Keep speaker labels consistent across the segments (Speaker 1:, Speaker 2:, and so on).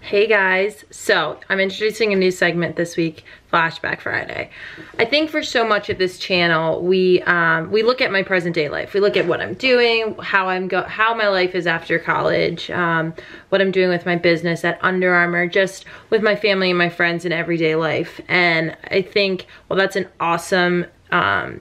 Speaker 1: Hey guys, so I'm introducing a new segment this week, Flashback Friday. I think for so much of this channel, we look at my present day life. We look at what I'm doing, how my life is after college, what I'm doing with my business at Under Armour, just with my family and my friends in everyday life. And I think, well, that's an awesome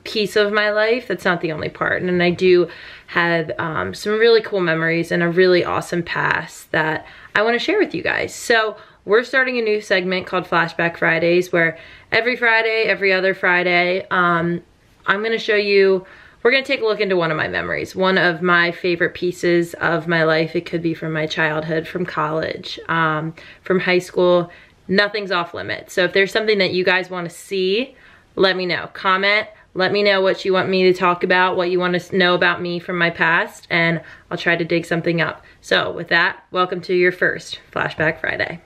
Speaker 1: piece of my life. That's not the only part. And I do have some really cool memories and a really awesome past that I want to share with you guys. So we're starting a new segment called Flashback Fridays, where every Friday, every other Friday, I'm going to show you, we're going to take a look into one of my memories, one of my favorite pieces of my life. It could be from my childhood, from college, from high school. Nothing's off limits. So if there's something that you guys want to see, let me know. Comment. Let me know what you want me to talk about, what you want to know about me from my past, and I'll try to dig something up. So with that, welcome to your first Flashback Friday.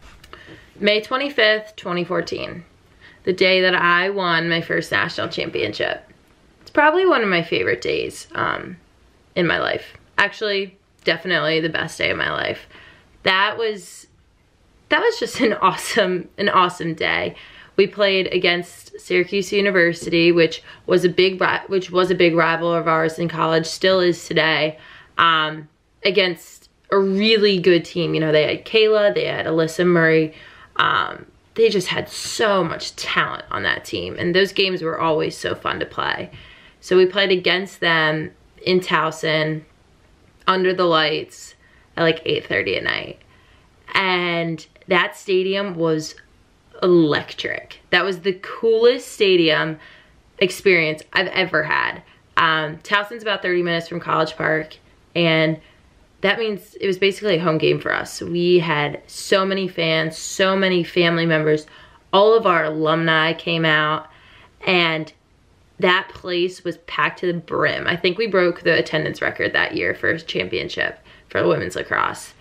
Speaker 1: May 25th, 2014, the day that I won my first national championship. It's probably one of my favorite days in my life. Actually, definitely the best day of my life. That was just an awesome day. We played against Syracuse University, which was a big rival of ours in college, still is today, against a really good team. You know, they had Kayla, they had Alyssa Murray. They just had so much talent on that team, and those games were always so fun to play. So we played against them in Towson, under the lights, at like 8:30 at night. And that stadium was electric. That was the coolest stadium experience I've ever had. Towson's about 30 minutes from College Park, and that means it was basically a home game for us. We had so many fans, so many family members. All of our alumni came out, and that place was packed to the brim. I think we broke the attendance record that year for a championship for women's lacrosse.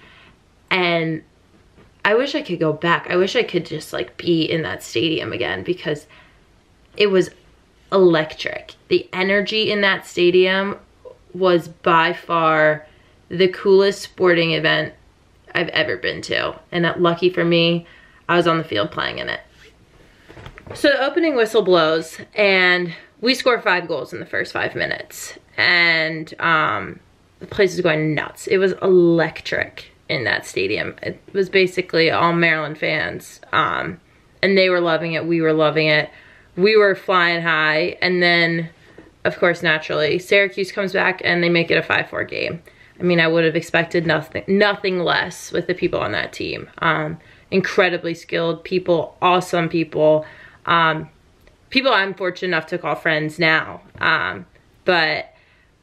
Speaker 1: And I wish I could go back. I wish I could just like be in that stadium again, because it was electric. The energy in that stadium was by far the coolest sporting event I've ever been to. And lucky for me, I was on the field playing in it. So the opening whistle blows, and we score 5 goals in the first 5 minutes. And the place was going nuts. It was electric in that stadium. It was basically all Maryland fans, and they were loving it. We were loving it. We were flying high. And then, of course, naturally, Syracuse comes back and they make it a 5-4 game. I mean, I would have expected nothing less with the people on that team. Incredibly skilled people, awesome people, people I'm fortunate enough to call friends now. But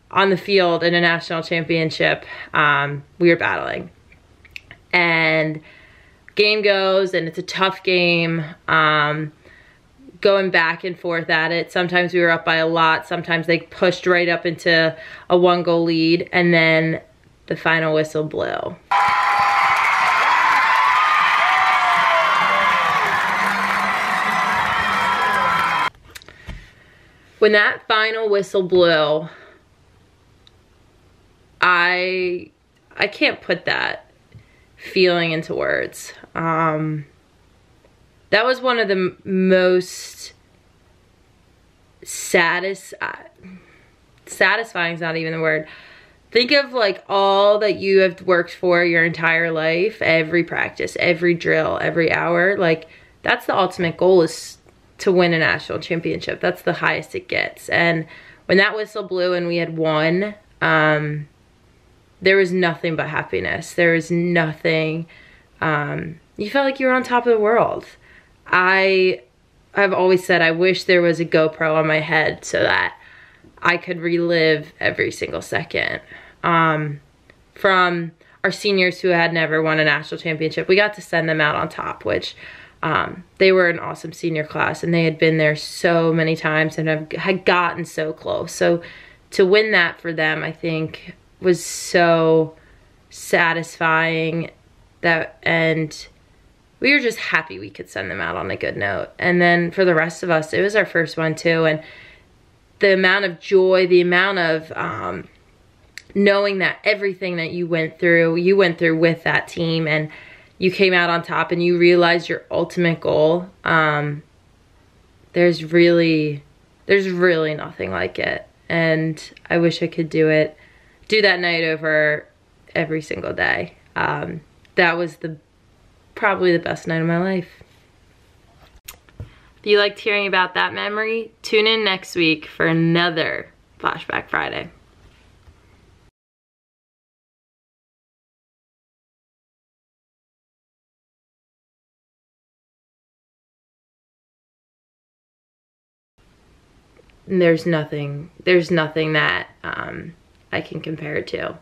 Speaker 1: on the field in a national championship, we were battling. And game goes, and it's a tough game, going back and forth at it. Sometimes we were up by a lot. Sometimes they pushed right up into a 1-goal lead, and then the final whistle blew. When that final whistle blew, I can't put that feeling into words. That was one of the most satisfying is not even the word. Think of like all that you have worked for your entire life, every practice, every drill, every hour. Like, that's the ultimate goal, is to win a national championship. That's the highest it gets. And when that whistle blew and we had won, there was nothing but happiness. There was nothing, you felt like you were on top of the world. I've always said I wish there was a GoPro on my head so that I could relive every single second. From our seniors who had never won a national championship, we got to send them out on top, which they were an awesome senior class, and they had been there so many times and had gotten so close. So to win that for them, I think, was so satisfying, and we were just happy we could send them out on a good note. And then for the rest of us, it was our first one too, and the amount of joy, the amount of knowing that everything that you went through with that team, and you came out on top and you realized your ultimate goal, there's really nothing like it. And I wish I could do that night over every single day. That was probably the best night of my life. If you liked hearing about that memory, tune in next week for another Flashback Friday. There's nothing that I can compare it to.